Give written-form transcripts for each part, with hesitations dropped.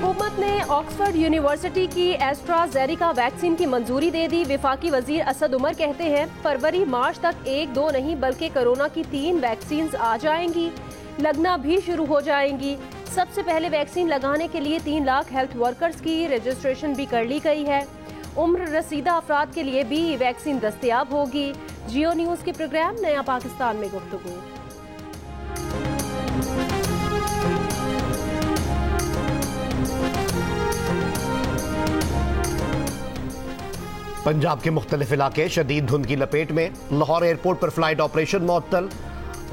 हुकूमत ने Oxford university की एस्ट्राजेनेका वैक्सीन की मंजूरी दे दी। विफाकी वजीर असद उमर कहते हैं फरवरी मार्च तक 1-2 नहीं बल्कि कोरोना की 3 वैक्सीन आ जाएंगी, लगना भी शुरू हो जाएंगी। सबसे पहले वैक्सीन लगाने के लिए 3 लाख हेल्थ वर्कर्स की रजिस्ट्रेशन भी कर ली गई है। उम्र रसीदा अफराद के लिए भी वैक्सीन दस्तयाब होगी। जियो न्यूज़ के प्रोग्राम नया पाकिस्तान में गुफ्तगू। पंजाब के मुख्तलिफ इलाके शदीद धुंध की लपेट में। लाहौर एयरपोर्ट पर फ्लाइट ऑपरेशन मुअत्तल।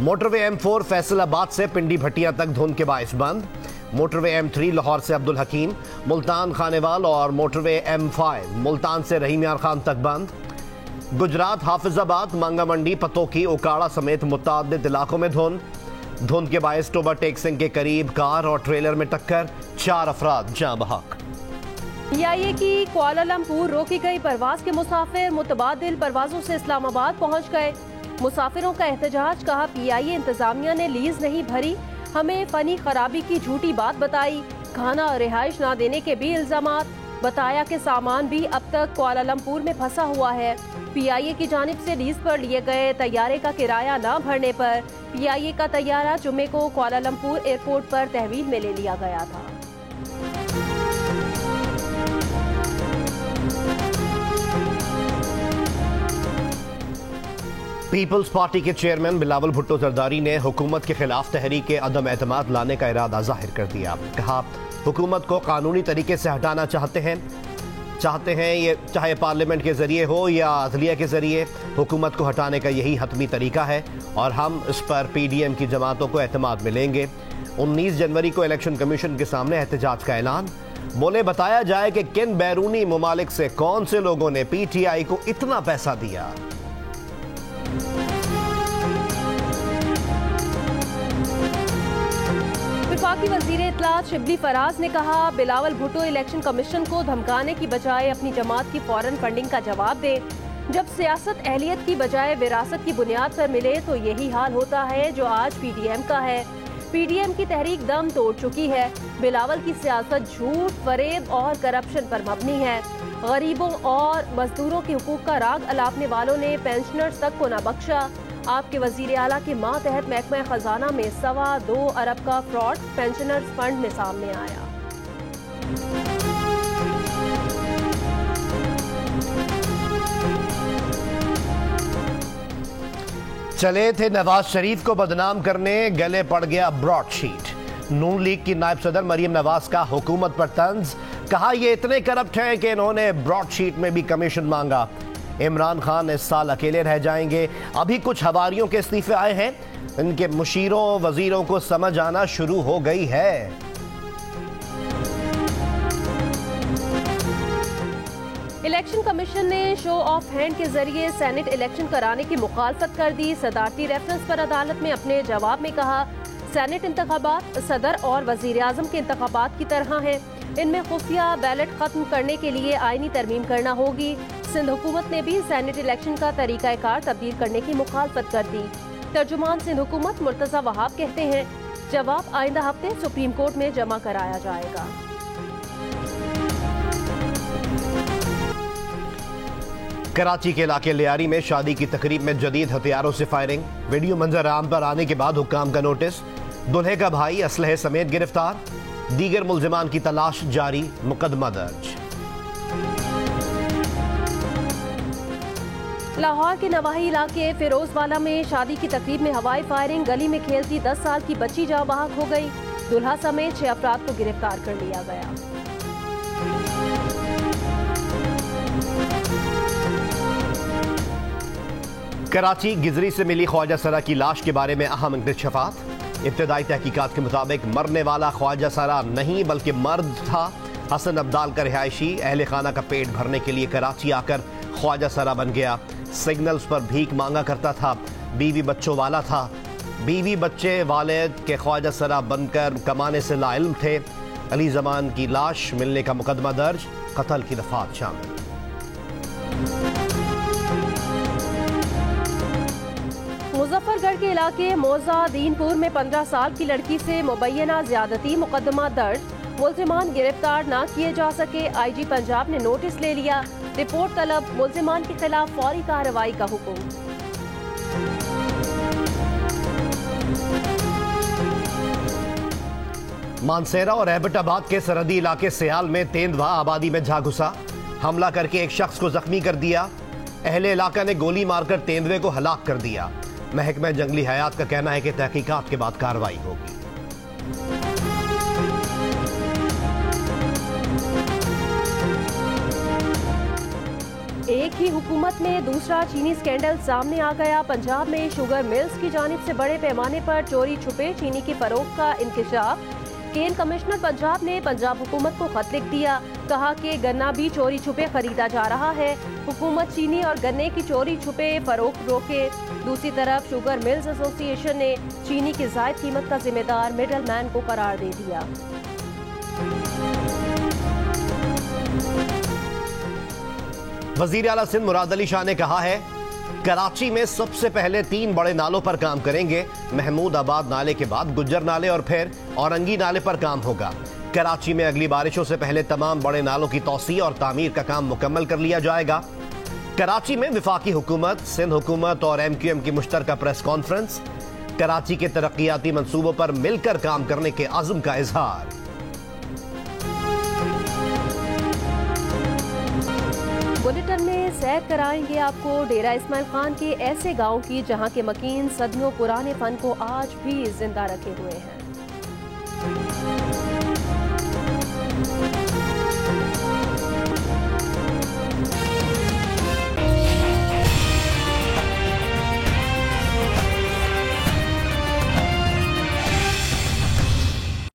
मोटरवे M4 फैसलाबाद से पिंडी भटिया तक धुंध के बाइस बंद। मोटरवे M3 लाहौर से अब्दुल हकीम, मुल्तान खानेवाल और मोटरवे M5 मुल्तान से रहीम यार खान तक बंद। गुजरात हाफिजाबाद, मांगा मंडी, पतोकी, ओकाड़ा समेत मुतादिद इलाकों में धुंध के बाइस टोबा टेक्सिंग के करीब कार और ट्रेलर में टक्कर, 4 अफराद जाँ बहक। PIA की कुआलालंपुर रोकी गई परवाज के मुसाफिर मुतबादिल परवाजों से इस्लामाबाद पहुंच गए। मुसाफिरों का एहतजाज, कहा PIA इंतजामिया ने लीज नहीं भरी, हमें फनी खराबी की झूठी बात बताई, खाना और रिहाइश ना देने के भी इल्जामात, बताया कि सामान भी अब तक कुआलालंपुर में फंसा हुआ है। PIA की जानिब से लीज पर लिए गए तैयारे का किराया न भरने पर PIA का तैयारा जुम्मे को कुआलालंपुर एयरपोर्ट पर तहवील में ले लिया गया था। पीपल्स पार्टी के चेयरमैन बिलावल भुट्टो जरदारी ने हुकूमत के खिलाफ तहरीक अदम एतमाद लाने का इरादा जाहिर कर दिया। कहा हुकूमत को कानूनी तरीके से हटाना चाहते हैं ये चाहे पार्लियामेंट के जरिए हो या अदलिया के जरिए, हुकूमत को हटाने का यही हतमी तरीका है और हम इस पर PDM की जमातों को एतमाद में लेंगे। 19 जनवरी को इलेक्शन कमीशन के सामने एहतजाज का ऐलान। बोले बताया जाए कि किन बैरूनी ममालिक से कौन से लोगों ने PTI को इतना पैसा दिया। वफाकी वजीर इत्तलात शिबली फराज ने कहा बिलावल भुट्टो इलेक्शन कमीशन को धमकाने की बजाय अपनी जमात की फौरन फंडिंग का जवाब दे। जब सियासत अहलियत की बजाय विरासत की बुनियाद पर मिले तो यही हाल होता है जो आज PDM का है। PDM की तहरीक दम तोड़ चुकी है। बिलावल की सियासत झूठ, फरेब और करप्शन पर मबनी है। गरीबों और मजदूरों के हुकूक का राग अलापने वालों ने पेंशनर्स तक को न बख्शा। आपके वजीर आला के मातहत महकमा खजाना में 2.25 अरब का फ्रॉड पेंशनर्स फंड में सामने आया। चले थे नवाज शरीफ को बदनाम करने, गले पड़ गया ब्रॉडशीट। नून लीग की नायब सदर मरियम नवाज का हुकूमत पर तंज, कहा ये इतने करप्ट हैं कि इन्होंने ब्रॉडशीट में भी कमीशन मांगा। इमरान खान इस साल अकेले रह जाएंगे। अभी कुछ हवारियों के इस्तीफे आए हैं, इनके मुशीरों वजीरों को समझ आना शुरू हो गई है। इलेक्शन कमीशन ने शो ऑफ हैंड के जरिए सेनेट इलेक्शन कराने की मुखालफत कर दी। सदारती रेफरेंस पर अदालत में अपने जवाब में कहा सेनेट इंतखाबात सदर और वजीर आजम के इंतखाबात की तरह हैं, इनमें खुफिया बैलेट खत्म करने के लिए आईनी तरमीम करना होगी। सिंध हुकूमत ने भी सेनेट इलेक्शन का तरीकाकार तब्दील करने की मुखालफत कर दी। तर्जुमान सिंध हुकूमत मुर्तजा वहाब कहते हैं जवाब आइंदा हफ्ते सुप्रीम कोर्ट में जमा कराया जाएगा। कराची के इलाके लियारी में शादी की तकरीब में जदीद हथियारों से फायरिंग। वीडियो मंजर आम पर आने के बाद हुक्काम का नोटिस। दुल्हे का भाई असलहे समेत गिरफ्तार। दीगर मुल्जिमान की तलाश जारी, मुकदमा दर्ज। लाहौर के नवाही इलाके फिरोजवाला में शादी की तकरीब में हवाई फायरिंग। गली में खेलती 10 साल की बच्ची जाँ बहक हो गई। दुल्हा समेत 6 अफराद को गिरफ्तार कर लिया गया। कराची गिजरी से मिली ख्वाजा सरा की लाश के बारे में अहम इंकशाफात। इब्तदाई तहकीकात के मुताबिक मरने वाला ख्वाजा सरा नहीं बल्कि मर्द था। हसन अब्दाल का रिहायशी अहले खाना का पेट भरने के लिए कराची आकर ख्वाजा सरा बन गया। सिग्नल्स पर भीख मांगा करता था। बीवी बच्चों वाला था। बीवी बच्चे वाले के ख्वाजा सरा बनकर कमाने से लाइल्म थे। अली जमान की लाश मिलने का मुकदमा दर्ज, कत्ल की दफात शामिल। मुजफ्फरगढ़ के इलाके मौजा दीनपुर में 15 साल की लड़की से मुबैना ज्यादती मुकदमा दर्ज। मुल्जिमान गिरफ्तार ना किए जा सके, IG पंजाब ने नोटिस ले लिया। रिपोर्ट तलब, मुल्जिमान के खिलाफ फौरी कार्रवाई का हुक्म। मानसेरा और एबटाबाद के सरहदी इलाके सियाल में तेंदुआ आबादी में जा घुसा, हमला करके एक शख्स को जख्मी कर दिया। अहले इलाका ने गोली मारकर तेंदुए को हलाक कर दिया। महकमा जंगली हयात का कहना है कि तहकीकात के बाद कार्रवाई होगी। एक ही हुकूमत में दूसरा चीनी स्कैंडल सामने आ गया। पंजाब में शुगर मिल्स की जानिब से बड़े पैमाने पर चोरी छुपे चीनी की फरोख्त का इंकशाफ। केन कमिश्नर पंजाब ने पंजाब हुकूमत को खत लिख दिया, कहा कि गन्ना भी चोरी छुपे खरीदा जा रहा है। हुकूमत चीनी और गन्ने की चोरी छुपे फरोख्त रोके। दूसरी तरफ शुगर मिल्स एसोसिएशन ने चीनी की जायद कीमत का जिम्मेदार मिडल मैन को करार दे दिया। वजीर आला सिंध मुराद अली शाह ने कहा है, कराची में सबसे पहले 3 बड़े नालों पर काम करेंगे। महमूद आबाद नाले के बाद गुज्जर नाले और फिर औरंगी नाले पर काम होगा। कराची में अगली बारिशों से पहले तमाम बड़े नालों की तौसी और तामीर का काम मुकम्मल कर लिया जाएगा। कराची में विफाकी हुकूमत, सिंध हुकूमत और MQM की मुश्तरका प्रेस कॉन्फ्रेंस। कराची के तरक्याती मंसूबों पर मिलकर काम करने के अज़्म का इजहार। बुलेटिन में सैर कराएंगे आपको डेरा इस्माइल खान के ऐसे गांव की जहां के मकीन सदियों पुराने फन को आज भी जिंदा रखे हुए हैं।